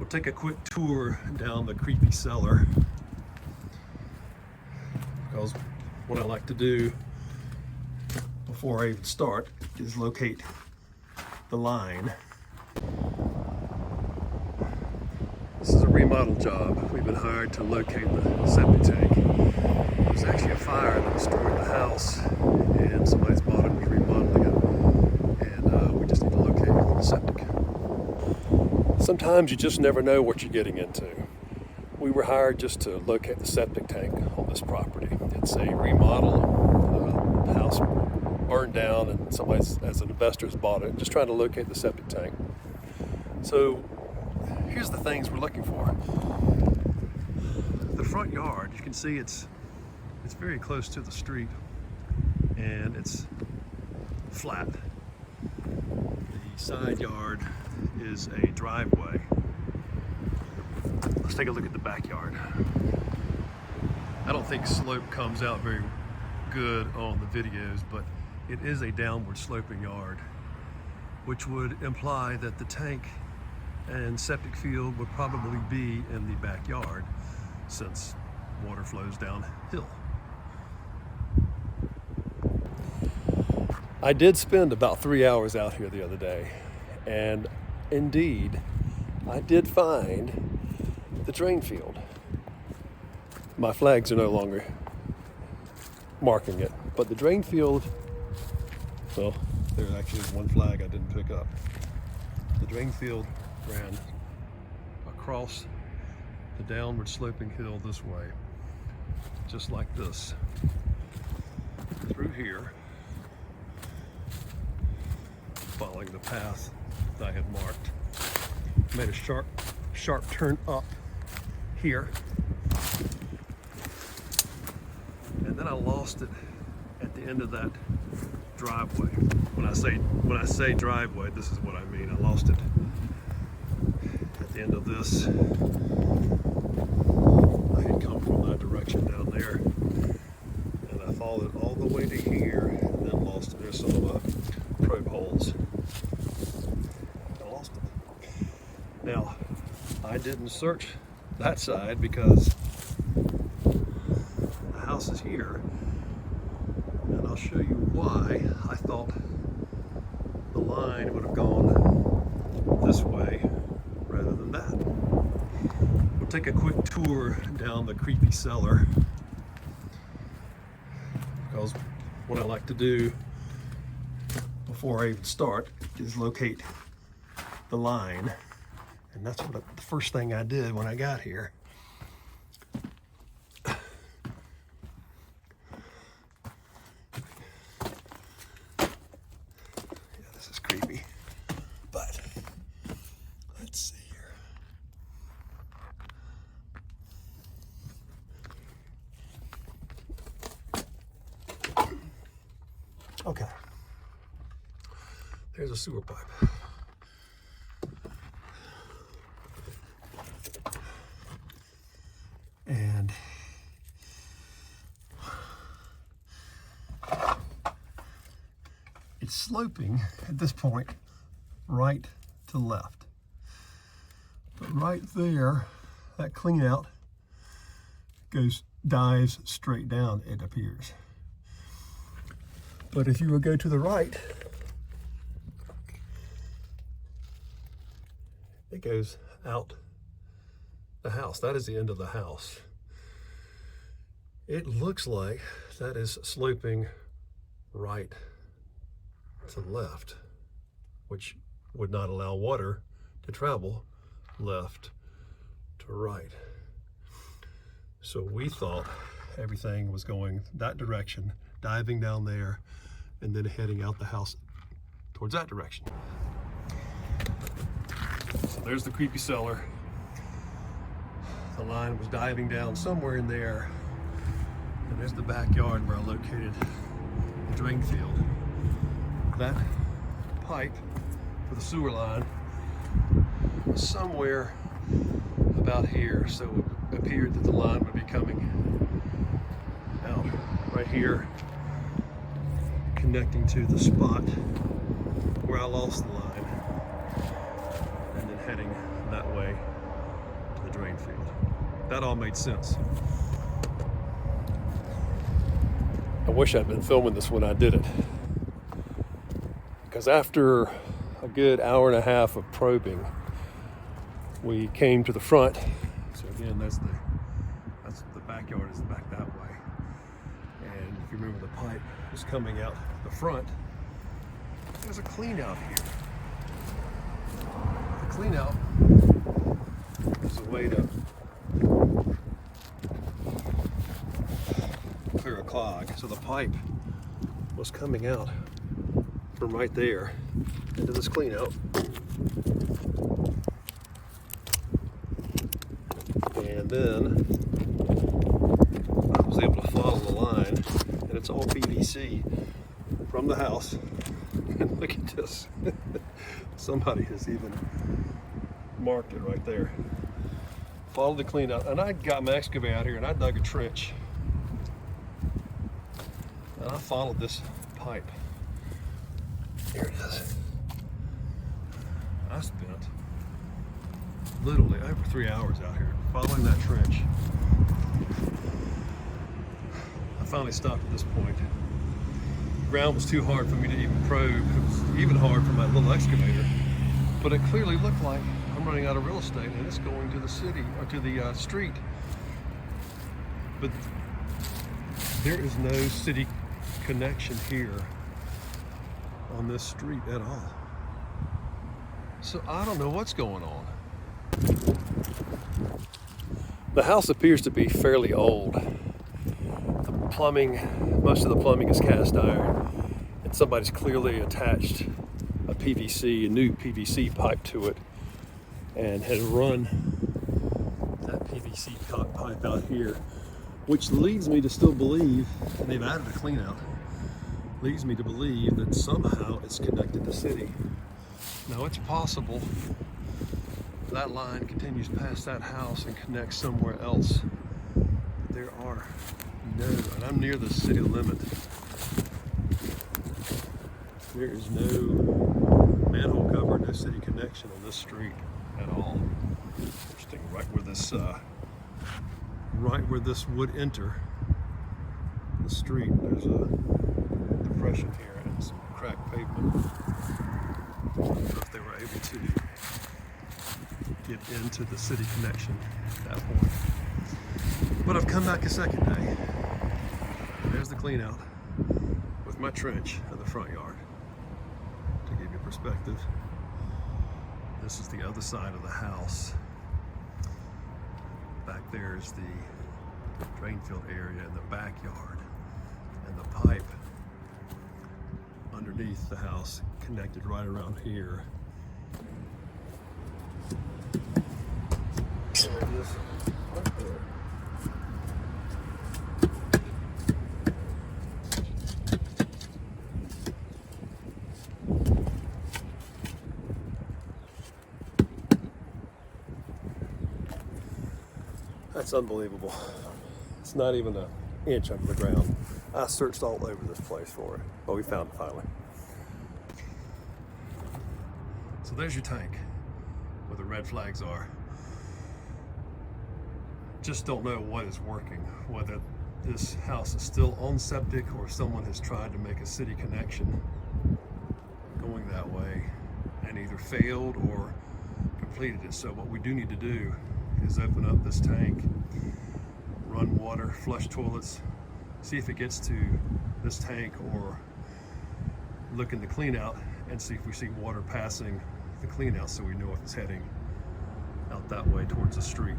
We'll take a quick tour down the creepy cellar, because what I like to do before I even start is locate the line. This is a remodel job. We've been hired to locate the septic tank. There was actually a fire that destroyed the house, and somebody's bought it and was remodeling it. And we just need to locate the septic. Sometimes you just never know what you're getting into. We were hired just to locate the septic tank on this property. It's a remodel. The house burned down and somebody, as an investor, has bought it. Just trying to locate the septic tank. So here's the things we're looking for. The front yard, you can see it's very close to the street and it's flat. The side yard is a driveway. Let's take a look at the backyard. I don't think slope comes out very good on the videos, but it is a downward sloping yard, which would imply that the tank and septic field would probably be in the backyard since water flows downhill. I did spend about 3 hours out here the other day, and indeed I did find the drain field. My flags are no longer marking it, but the drain field, well, there actually is one flag I didn't pick up. The drain field ran across the downward sloping hill this way, just like this, through here, following the path that I had marked. Made a sharp turn up here, and then I lost it at the end of that driveway. When I say driveway, this is what I mean. I lost it at the end of this. I had come from that direction down there, and I followed it all the way to here, and then lost it. There's some of the probe holes. I lost it. Now, I didn't search that side because the house is here, and I'll show you why I thought the line would have gone this way rather than that. We'll take a quick tour down the creepy cellar, because what I like to do before I even start is locate the line. And that's what the first thing I did when I got here. Yeah, this is creepy, but let's see here. Okay, there's a sewer pipe. And it's sloping at this point right to left. But right there, that clean out dives straight down, it appears. But if you will go to the right, it goes out the house. That is the end of the house. It looks like that is sloping right to left, which would not allow water to travel left to right. So we thought everything was going that direction, diving down there, and then heading out the house towards that direction. So there's the creepy cellar. The line was diving down somewhere in there, and there's the backyard where I located the drain field. That pipe for the sewer line was somewhere about here, so it appeared that the line would be coming out right here, connecting to the spot where I lost the line, and then heading that way the drain field. That all made sense. I wish I'd been filming this when I did it, because after a good hour and a half of probing, we came to the front. So again, that's the backyard is back that way. And if you remember, the pipe is coming out the front. There's a clean out here. The clean out is a way to clear a clog. So the pipe was coming out from right there into this clean out. And then I was able to follow the line, and it's all PVC from the house. And look at this. Somebody has even marked it right there. Follow the clean out. And I got my excavator out here and I dug a trench. And I followed this pipe. Here it is. I spent literally over 3 hours out here following that trench. I finally stopped at this point. The ground was too hard for me to even probe. It was even hard for my little excavator. But it clearly looked like I'm running out of real estate and it's going to the city, or to the street. But there is no city connection here on this street at all. So I don't know what's going on. The house appears to be fairly old. The plumbing, most of the plumbing is cast iron, and somebody's clearly attached a new PVC pipe to it and has run that PVC pipe out here, which leads me to still believe, and they've added a clean out, leads me to believe that somehow it's connected to city. Now it's possible that line continues past that house and connects somewhere else. There are no, and I'm near the city limit. There is no manhole cover, no city connection on this street at all. Interesting, right where this would enter the street, there's a depression here and some cracked pavement. I don't know if they were able to get into the city connection at that point. But I've come back a second day. There's the clean out with my trench in the front yard. To give you perspective, this is the other side of the house. Back there is the drain field area in the backyard, and the pipe underneath the house connected right around here. There it is, right there. That's unbelievable. It's not even an inch under the ground. I searched all over this place for it, but we found it finally. So there's your tank, where the red flags are. Just don't know what is working, whether this house is still on septic or someone has tried to make a city connection going that way and either failed or completed it. So what we do need to do is open up this tank, run water, flush toilets, see if it gets to this tank, or look in the clean out and see if we see water passing the clean out so we know if it's heading out that way towards the street.